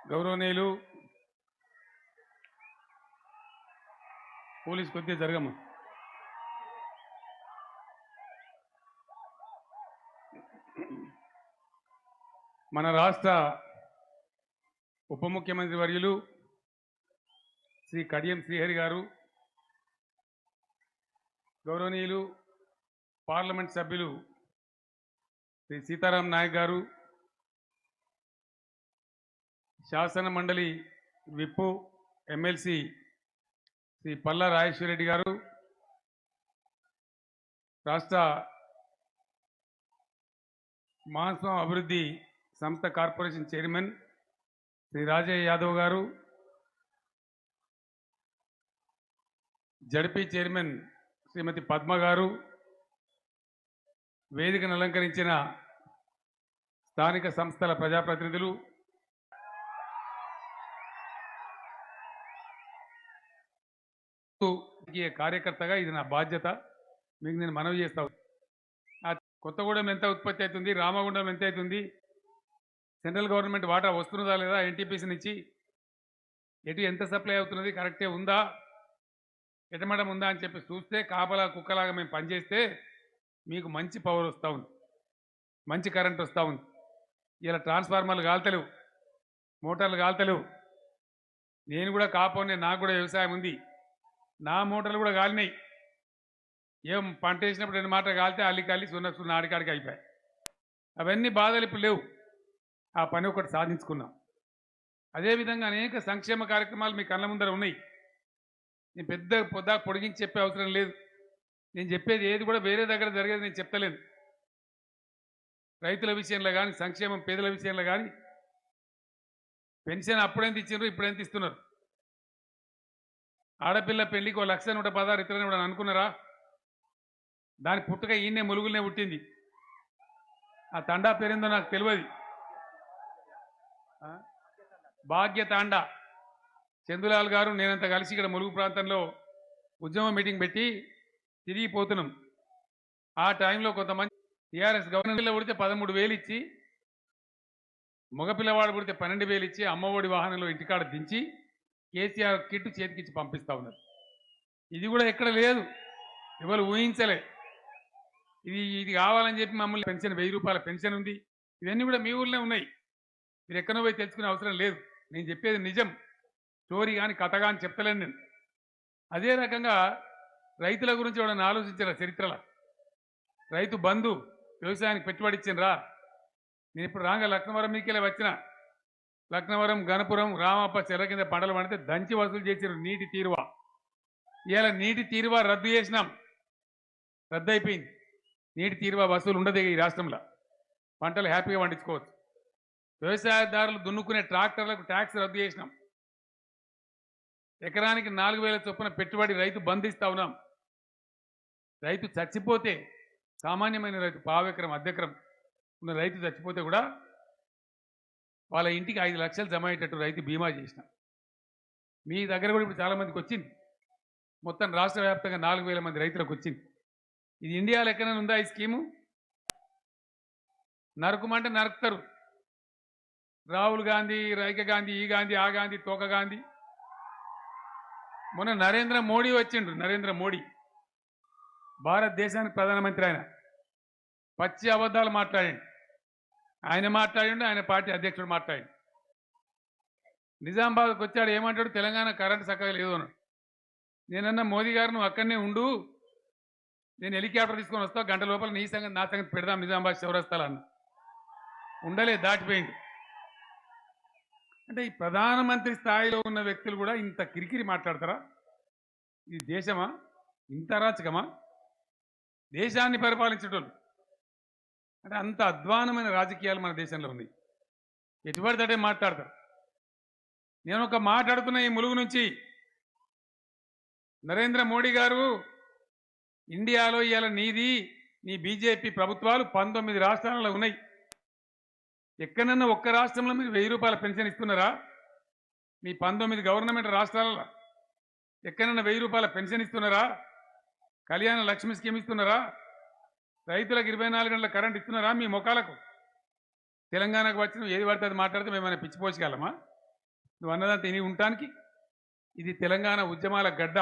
గౌరవనీయులు పోలీస్ కొద్దిగా జరగమ్మ. మన రాష్ట్ర ఉప ముఖ్యమంత్రి వర్యులు శ్రీ కడియం శ్రీహరి గారు, గౌరవనీయులు పార్లమెంట్ సభ్యులు శ్రీ సీతారాం నాయక్ గారు, శాసన మండలి విప్పు ఎమ్మెల్సీ శ్రీ పల్లా రాజేశ్వరరెడ్డి గారు, రాష్ట్ర మానవ అభివృద్ధి సంస్థ కార్పొరేషన్ చైర్మన్ శ్రీ రాజయ్య యాదవ్ గారు, జడ్పీ చైర్మన్ శ్రీమతి పద్మ గారు, వేదికను అలంకరించిన స్థానిక సంస్థల ప్రజాప్రతినిధులు, కార్యకర్తగా ఇది నా బాధ్యత. మీకు నేను మనవి చేస్తా. కొత్తగూడెం ఎంత ఉత్పత్తి అవుతుంది, రామగుండం ఎంత అవుతుంది, సెంట్రల్ గవర్నమెంట్ వాటా వస్తున్నదా లేదా, ఎన్టీపీసీ నుంచి ఎటు ఎంత సప్లై అవుతున్నది, కరెక్టే ఉందా, ఎటమడం ఉందా అని చెప్పి చూస్తే కాపలా కుక్కలాగా మేము పనిచేస్తే మీకు మంచి పవర్ వస్తూ ఉంది, మంచి కరెంట్ వస్తూ ఉంది. ఇలా ట్రాన్స్ఫార్మర్లు కాల్తలేవు, మోటార్లు కాల్తలేవు. నేను కూడా కాపోనే, నాకు కూడా వ్యవసాయం ఉంది, నా మోటార్లు కూడా కాలినాయి. ఏం పంట వేసినప్పుడు 2 మాటలు కాలితే అల్లికాలి సున్న ఆడికాడికి అయిపోయాయి. అవన్నీ బాధలు ఇప్పుడు లేవు. ఆ పని ఒకటి సాధించుకున్నాం. అదేవిధంగా అనేక సంక్షేమ కార్యక్రమాలు మీ కళ్ళ ముందర ఉన్నాయి. నేను పెద్ద పొడిగించి చెప్పే అవసరం లేదు. నేను చెప్పేది ఏది కూడా వేరే దగ్గర జరిగేది నేను చెప్తలేను. రైతుల విషయంలో కానీ, సంక్షేమం పేదల విషయంలో కానీ, పెన్షన్ అప్పుడెంత ఇచ్చినారు, ఇప్పుడెంత ఇస్తున్నారు, ఆడపిల్ల పెళ్లికి 1,116 ఇతరులని కూడా అనుకున్నారా? దాని పుట్టుక ఈయనే ములుగులనే పుట్టింది. ఆ తండా పేరేందో నాకు తెలియదు. భాగ్యతాండా. చందులాల్ గారు నేనంతా కలిసి ఇక్కడ ములుగు ప్రాంతంలో ఉద్యమ మీటింగ్ పెట్టి తిరిగిపోతున్నాం. ఆ టైంలో కొంతమంది టీఆర్ఎస్ గవర్నమెంట్లో పుడితే 13,000 ఇచ్చి, మగపిల్లవాడు పుడితే 12,000 ఇచ్చి, అమ్మఒడి వాహనంలో ఇంటికాడ దించి కేసీఆర్ కిట్ చేతికిచ్చి పంపిస్తూ ఉన్నారు. ఇది కూడా ఎక్కడ లేదు, ఎవరు ఊహించలే. ఇది కావాలని చెప్పి మమ్మల్ని పెన్షన్ 1000 రూపాయల పెన్షన్ ఉంది. ఇవన్నీ కూడా మీ ఊళ్ళో ఉన్నాయి. మీరు ఎక్కడో పోయి తెలుసుకునే అవసరం లేదు. నేను చెప్పేది నిజం, స్టోరీ కానీ కథ కానీ చెప్తలేను నేను. అదే రకంగా రైతుల గురించి ఎవడన్నా ఆలోచించారా? చరిత్రలో రైతు బంధు వ్యవసాయానికి పెట్టుబడి ఇచ్చిండ్రా? నేను ఇప్పుడు రాగా లక్నవరం మీకెళ్ళి వచ్చిన, లక్నవరం, గణపురం, రామప్ప చెర్ల కింద పంటలు పండితే దంచి వసూలు చేసారు నీటి తీరువా. ఇవాళ నీటి తీరువా రద్దు చేసినాం, రద్దు అయిపోయింది. నీటి తీరువా వసూలు ఉండదు ఈ రాష్ట్రంలో. పంటలు హ్యాపీగా పండించుకోవచ్చు. వ్యవసాయదారులు దున్నుకునే ట్రాక్టర్లకు ట్యాక్స్ రద్దు చేసినాం. ఎకరానికి 4,000 చొప్పున పెట్టుబడి రైతు బంధిస్తా ఉన్నాం. రైతు చచ్చిపోతే, సామాన్యమైన రైతు పావెకరం అర్ధెకరం ఉన్న రైతు చచ్చిపోతే కూడా వాళ్ళ ఇంటికి 5 లక్షలు జమ అయ్యేటట్టు రైతు బీమా చేసినాం. మీ దగ్గర కూడా ఇప్పుడు చాలామందికి వచ్చింది. మొత్తం రాష్ట్ర వ్యాప్తంగా 4,000 మంది రైతులకు వచ్చింది. ఇది ఇండియాలో ఎక్కడైనా ఉందా ఈ స్కీము? నరుకుమంటే నరుకుతారు. రాహుల్ గాంధీ, రైక గాంధీ, ఈ గాంధీ, ఆ గాంధీ, తోక గాంధీ. మొన్న నరేంద్ర మోడీ వచ్చిండ్రు. నరేంద్ర మోడీ భారతదేశానికి ప్రధానమంత్రి. ఆయన పచ్చి అబద్ధాలు మాట్లాడండి. ఆయన మాట్లాడిండు, ఆయన పార్టీ అధ్యక్షుడు మాట్లాడిండు. నిజామాబాద్కి వచ్చాడు, ఏమంటాడు? తెలంగాణ కరెంటు చక్కగా లేదు అన్నాడు. నేనన్నా మోదీ గారు నువ్వు అక్కడనే ఉండు, నేను హెలికాప్టర్ తీసుకొని వస్తా, గంట లోపల నీ సంగతి నా సంగతి పెడదాం నిజామాబాద్ చౌరస్తాలో అన్న. ఉండలే, దాటిపోయింది. అంటే ఈ ప్రధానమంత్రి స్థాయిలో ఉన్న వ్యక్తులు కూడా ఇంత కిరికిరి మాట్లాడతారా? ఇది దేశమా? ఇంత అరాచకమా? దేశాన్ని పరిపాలించేటోళ్ళు అంటే అంత అధ్వానమైన రాజకీయాలు మన దేశంలో ఉన్నాయి. ఎటుపడితే మాట్లాడతారు. నేను ఒక మాట్లాడుతున్న ఈ ములుగు నుంచి, నరేంద్ర మోడీ గారు ఇండియాలో ఇవాళ నీ బీజేపీ ప్రభుత్వాలు 19 రాష్ట్రాలలో ఉన్నాయి. ఎక్కడన్నా ఒక్క రాష్ట్రంలో మీరు 1000 రూపాయల పెన్షన్ ఇస్తున్నారా? మీ 19 గవర్నమెంట్ రాష్ట్రాలలో ఎక్కడన్నా 1000 రూపాయల పెన్షన్ ఇస్తున్నారా? కళ్యాణ లక్ష్మి స్కీమ్ ఇస్తున్నారా? రైతులకు 24 గంటల కరెంట్ ఇస్తున్నారా? మీ మొఖాలకు తెలంగాణకు వచ్చిన ఏది పడితే అది మాట్లాడితే మేమైనా పిచ్చిపోచగలమా? నువ్వు అన్నదంతా ఇని ఉండటానికి ఇది తెలంగాణ ఉద్యమాల గడ్డ,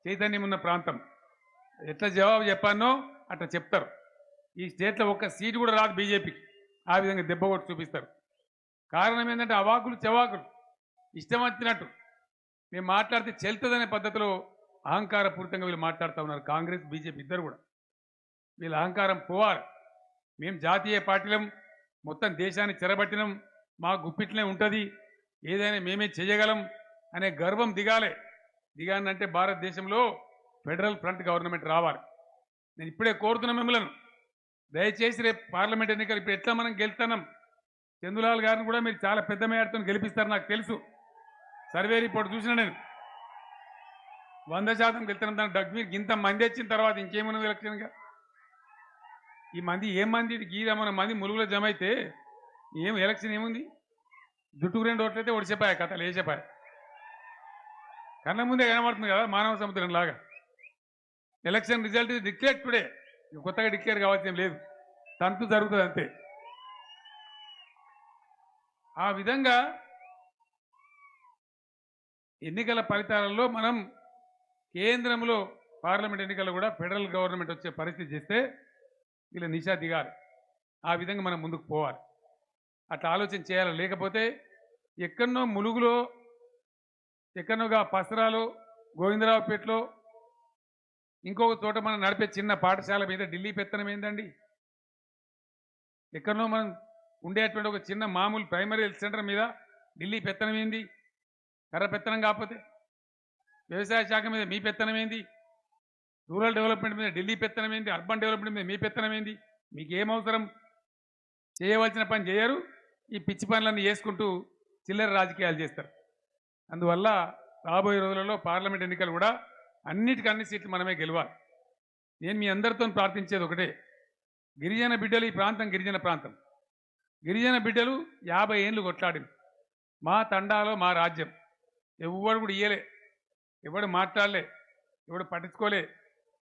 చైతన్యం ఉన్న ప్రాంతం. ఎట్లా జవాబు చెప్పానో అట్లా చెప్తారు. ఈ స్టేట్లో ఒక్క సీటు కూడా రాదు బీజేపీకి. ఆ విధంగా దెబ్బ కొట్టి చూపిస్తారు. కారణం ఏంటంటే అవాకులు చెవాకులు ఇష్టం వచ్చినట్టు మేము మాట్లాడితే చెల్తుందనే పద్ధతిలో అహంకారపూరితంగా వీళ్ళు మాట్లాడుతూ ఉన్నారు. కాంగ్రెస్ బీజేపీ ఇద్దరు కూడా వీళ్ళ అహంకారం పోవాలి. మేము జాతీయ పార్టీలం, మొత్తం దేశాన్ని చెరబట్టినం, మా గుప్పిట్లే ఉంటుంది, ఏదైనా మేమే చేయగలం అనే గర్వం దిగాలి. దిగానంటే భారతదేశంలో ఫెడరల్ ఫ్రంట్ గవర్నమెంట్ రావాలి. నేను ఇప్పుడే కోరుతున్నా మిమ్మల్ని, దయచేసి రేపు పార్లమెంట్ ఎన్నికలు ఇప్పుడు ఎట్లా మనం గెలుతున్నాం, చందులాల్ గారిని కూడా మీరు చాలా పెద్ద మేరతో గెలిపిస్తారు నాకు తెలుసు. సర్వే రిపోర్ట్ చూసిన నేను 100% గెలుతున్నాం. దానికి డగ్ మీరు ఇంత మంది వచ్చిన తర్వాత ఇంకేమున్నది ఎలక్షన్గా? ఈ మంది ఏం మంది, గీదమైన మంది ములుగులో జమ అయితే ఏం ఎలక్షన్ ఏముంది? జుట్టుకు 2 ఓట్లు అయితే ఒడిచిపోయా, కథలు వేసేపాయ. కళ్ళ ముందే కనబడుతుంది కదా మానవ సముద్రం లాగా. ఎలక్షన్ రిజల్ట్ డిక్లేర్ టుడే, కొత్తగా డిక్లేర్ కావాల్సిన లేదు, తంతు జరుగుతుంది అంతే. ఆ విధంగా ఎన్నికల ఫలితాలలో మనం కేంద్రంలో పార్లమెంట్ ఎన్నికల్లో కూడా ఫెడరల్ గవర్నమెంట్ వచ్చే పరిస్థితి చేస్తే వీళ్ళ నిషా దిగాలి. ఆ విధంగా మనం ముందుకు పోవాలి, అట్లా ఆలోచన చేయాలి. లేకపోతే ఎక్కడనో ములుగులో, ఎక్కడనోగా పసరాలో, గోవిందరావుపేటలో, ఇంకొక చోట మనం నడిపే చిన్న పాఠశాల మీద ఢిల్లీ పెత్తనం ఏందండి? ఎక్కడనో మనం ఉండేటువంటి ఒక చిన్న మామూలు ప్రైమరీ హెల్త్ సెంటర్ మీద ఢిల్లీ పెత్తనం ఏంది? కర్ర పెత్తనం కాకపోతే వ్యవసాయ శాఖ మీద మీ పెత్తనం ఏంది? రూరల్ డెవలప్మెంట్ మీద ఢిల్లీ పెత్తనం ఏంది? అర్బన్ డెవలప్మెంట్ మీద మీ పెత్తనం ఏంది? మీకు ఏమవసరం? చేయవలసిన పని చేయరు, ఈ పిచ్చి పనులన్నీ చేసుకుంటూ చిల్లర రాజకీయాలు చేస్తారు. అందువల్ల రాబోయే రోజులలో పార్లమెంట్ ఎన్నికలు కూడా అన్నిటికన్ని సీట్లు మనమే గెలవాలి. నేను మీ అందరితో ప్రార్థించేది ఒకటే, గిరిజన బిడ్డలు, ఈ ప్రాంతం గిరిజన ప్రాంతం, గిరిజన బిడ్డలు 50 ఏళ్ళు కొట్లాడింది. మా తండాలో మా రాజ్యం ఎవడు కూడా ఇయ్యలే, ఎవడు మాట్లాడలే, ఎవడు పట్టించుకోలే.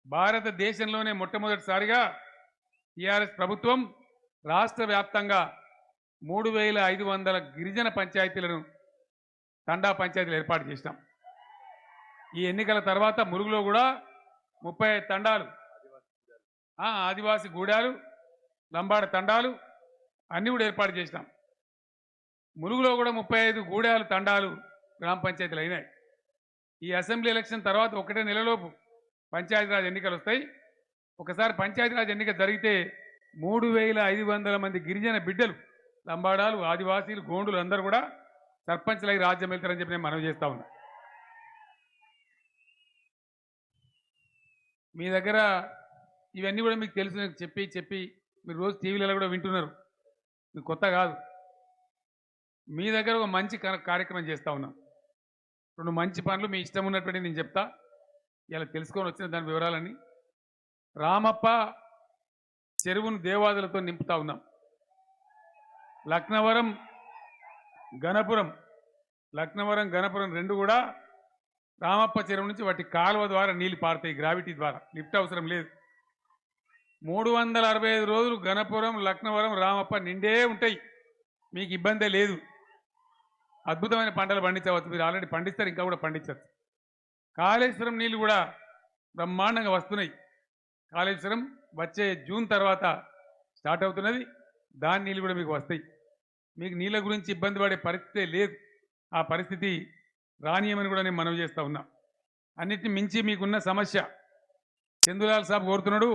భారతదేశంలోనే మొట్టమొదటిసారిగా టీఆర్ఎస్ ప్రభుత్వం రాష్ట్ర వ్యాప్తంగా 3500 గిరిజన పంచాయతీలను, తండా పంచాయతీలు ఏర్పాటు చేసినాం. ఈ ఎన్నికల తర్వాత ములుగులో కూడా 35 తండాలు, ఆదివాసీ గూడాలు, లంబాడ తండాలు అన్నీ కూడా ఏర్పాటు చేసినాం. ములుగులో కూడా 35 గూడాలు, తండాలు, గ్రామ పంచాయతీలు అయినాయి. ఈ అసెంబ్లీ ఎలక్షన్ తర్వాత 1 నెలలోపు పంచాయతీరాజ్ ఎన్నికలు వస్తాయి. ఒకసారి పంచాయతీరాజ్ ఎన్నిక జరిగితే 3500 మంది గిరిజన బిడ్డలు, లంబాడాలు, ఆదివాసీలు, గోండులు అందరూ కూడా సర్పంచ్లై రాజ్యం వెళ్తారని చెప్పి నేను మనవి చేస్తా ఉన్నా. మీ దగ్గర ఇవన్నీ కూడా మీకు తెలుసు, చెప్పి చెప్పి మీరు రోజు టీవీలలో కూడా వింటున్నారు, మీకు కొత్త కాదు. మీ దగ్గర ఒక మంచి కార్యక్రమం చేస్తూ ఉన్నాం. 2 మంచి పనులు మీ ఇష్టం ఉన్నటువంటి నేను చెప్తా, ఇలా తెలుసుకొని వచ్చిన దాని వివరాలన్నీ. రామప్ప చెరువును దేవాదులతో నింపుతా ఉన్నాం. లక్నవరం గణపురం 2 కూడా రామప్ప చెరువు నుంచి వాటి కాలువ ద్వారా నీళ్లు పారుతాయి, గ్రావిటీ ద్వారా, లిఫ్ట్ అవసరం లేదు. 365 రోజులు గణపురం, లక్నవరం, రామప్ప నిండే ఉంటాయి, మీకు ఇబ్బందే లేదు. అద్భుతమైన పంటలు పండించవచ్చు, మీరు ఆల్రెడీ పండిస్తారు, ఇంకా కూడా పండించవచ్చు. కాళేశ్వరం నీళ్లు కూడా బ్రహ్మాండంగా వస్తున్నాయి. కాళేశ్వరం వచ్చే జూన్ తర్వాత స్టార్ట్ అవుతున్నది, దాని నీళ్ళు కూడా మీకు వస్తాయి. మీకు నీళ్ళ గురించి ఇబ్బంది పడే పరిస్థితే లేదు. ఆ పరిస్థితి రానియమని కూడా నేను మనవి చేస్తూ ఉన్నా. అన్నిటిని మించి మీకున్న సమస్య, చందులాల్ సాబ్ కోరుతున్నాడు,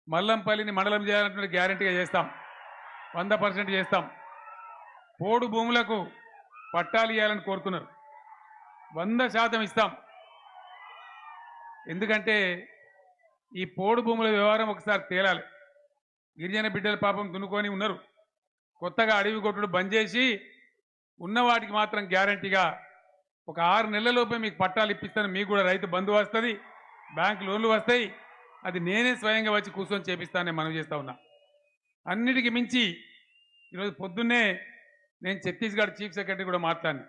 మల్లంపల్లిని మండలం చేయాలంటే గ్యారెంటీగా చేస్తాం, 100% చేస్తాం. పోడు భూములకు పట్టాలు ఇవ్వాలని కోరుతున్నారు, 100% ఇస్తాం. ఎందుకంటే ఈ పోడు భూముల వ్యవహారం ఒకసారి తేలాలి. గిరిజన బిడ్డల పాపం దున్నుకొని ఉన్నారు, కొత్తగా అడవి కొట్టుడు బంద్ చేసి ఉన్న వాటికి మాత్రం గ్యారంటీగా ఒక 6 నెలలలోపే మీకు పట్టాలు ఇప్పిస్తాను. మీకు కూడా రైతు బంధు వస్తుంది, బ్యాంక్ లోన్లు వస్తాయి, అది నేనే స్వయంగా వచ్చి కూర్చొని చేపిస్తానని మనం చేస్తూ ఉన్నా. అన్నిటికీ మించి ఈరోజు పొద్దున్నే నేను ఛత్తీస్గఢ్ చీఫ్ సెక్రటరీ కూడా మాట్లాడినా.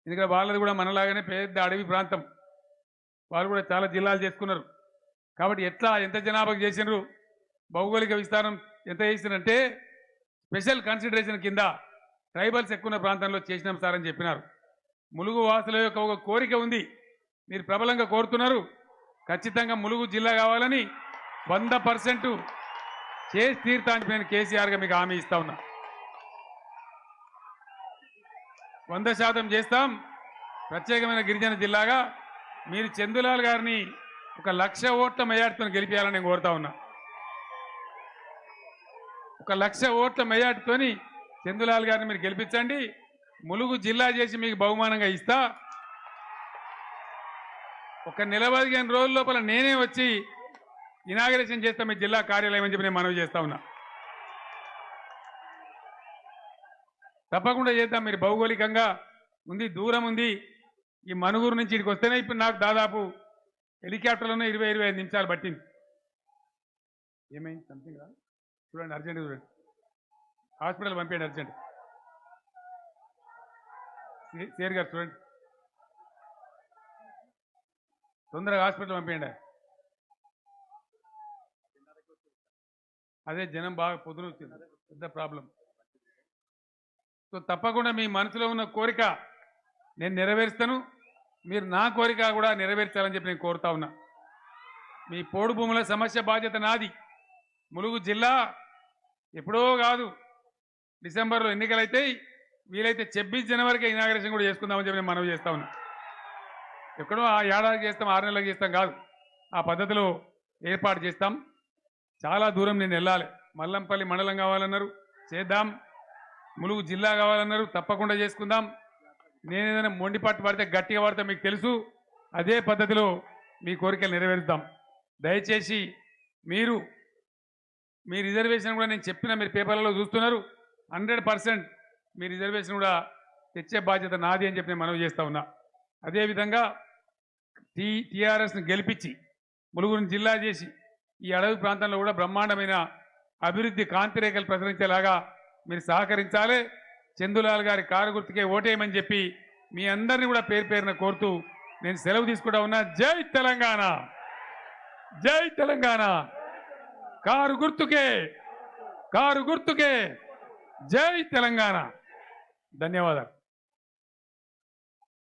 ఎందుకంటే వాళ్ళది కూడా మనలాగానే పెద్ద అడవి ప్రాంతం, వాళ్ళు కూడా చాలా జిల్లాలు చేసుకున్నారు. కాబట్టి ఎంత జనాభాకు చేసినారు, భౌగోళిక విస్తారం ఎంత చేసినంటే స్పెషల్ కన్సిడరేషన్ కింద ట్రైబల్స్ ఎక్కువ ఉన్న ప్రాంతంలో చేసినాం సార్ అని చెప్పినారు. ములుగు వాసుల యొక్క ఒక కోరిక ఉంది, మీరు ప్రబలంగా కోరుతున్నారు. ఖచ్చితంగా ములుగు జిల్లా కావాలని 100% చేసి తీర్థాన్ని నేను కేసీఆర్గా మీకు హామీ ఇస్తా ఉన్నా. 100% చేస్తాం. ప్రత్యేకమైన గిరిజన జిల్లాగా మీరు చందులాల్ గారిని 1,00,000 ఓట్ల మెజార్టీతో గెలిపించాలని నేను కోరుతా ఉన్నా. 1,00,000 ఓట్ల మెజార్టీతోని చందులాల్ గారిని మీరు గెలిపించండి. ములుగు జిల్లా చేసి మీకు బహుమానంగా ఇస్తా. ఒక నెల 15 రోజుల లోపల నేనే వచ్చి ఇనాగరేషన్ చేస్తా మీ జిల్లా కార్యాలయం అని చెప్పి నేను మనవి చేస్తా ఉన్నా. తప్పకుండా చేద్దాం. మీరు భౌగోళికంగా ఉంది, దూరం ఉంది. ఈ మనుగూరు నుంచి ఇక్కడికి వస్తేనే ఇప్పుడు నాకు దాదాపు హెలికాప్టర్లోనే 20-25 నిమిషాలు పట్టింది. ఏమైంది సంథింగ్ రా చూడండి, అర్జెంట్ చూడండి, హాస్పిటల్ పంపేయండి అర్జెంట్. సేర్ గారు చూడండి, తొందరగా హాస్పిటల్ పంపేయండి. అదే జనం బాగా పొద్దున వచ్చింది, పెద్ద ప్రాబ్లం. సో తప్పకుండా మీ మనసులో ఉన్న కోరిక నేను నెరవేరుస్తాను. మీరు నా కోరిక కూడా నెరవేర్చాలని చెప్పి నేను కోరుతా ఉన్నా. మీ పోడు భూముల సమస్య బాధ్యత నాది. ములుగు జిల్లా ఎప్పుడో కాదు, డిసెంబర్లో ఎన్నికలైతే వీలైతే 26 జనవరికి ఇనాగరేషన్ కూడా చేసుకుందామని చెప్పి నేను మనవి చేస్తా ఉన్నా. ఎక్కడో ఆ ఏడాదికి చేస్తాం, 6 నెలలకు చేస్తాం కాదు, ఆ పద్ధతిలో ఏర్పాటు చేస్తాం. చాలా దూరం నేను వెళ్ళాలి. మల్లంపల్లి మండలం కావాలన్నారు, చేద్దాం. ములుగు జిల్లా కావాలన్నారు, తప్పకుండా చేసుకుందాం. నేను ఏదైనా మొండిపట్టు పడితే గట్టిగా పడితే మీకు తెలుసు, అదే పద్ధతిలో మీ కోరికలు నెరవేరుద్దాం. దయచేసి మీరు మీ రిజర్వేషన్ కూడా నేను చెప్పిన, మీరు పేపర్లలో చూస్తున్నారు, 100% మీ రిజర్వేషన్ కూడా తెచ్చే బాధ్యత నాది అని చెప్పి నేను మనవి చేస్తా ఉన్నా. అదేవిధంగా టీఆర్ఎస్ని గెలిపించి ములుగురిని జిల్లా చేసి ఈ అడవి ప్రాంతంలో కూడా బ్రహ్మాండమైన అభివృద్ధి కాంతిరేఖలు ప్రసరించేలాగా మీరు సహకరించాలి. చందులాల్ గారి కారు గుర్తుకే ఓటేయమని చెప్పి మీ అందరినీ కూడా పేరు పేరున కోరుతూ నేను సెలవు తీసుకుంటా ఉన్నా. జై తెలంగాణ, జై తెలంగాణ. కారు గుర్తుకే, కారు గుర్తుకే, జై తెలంగాణ. ధన్యవాదాలు.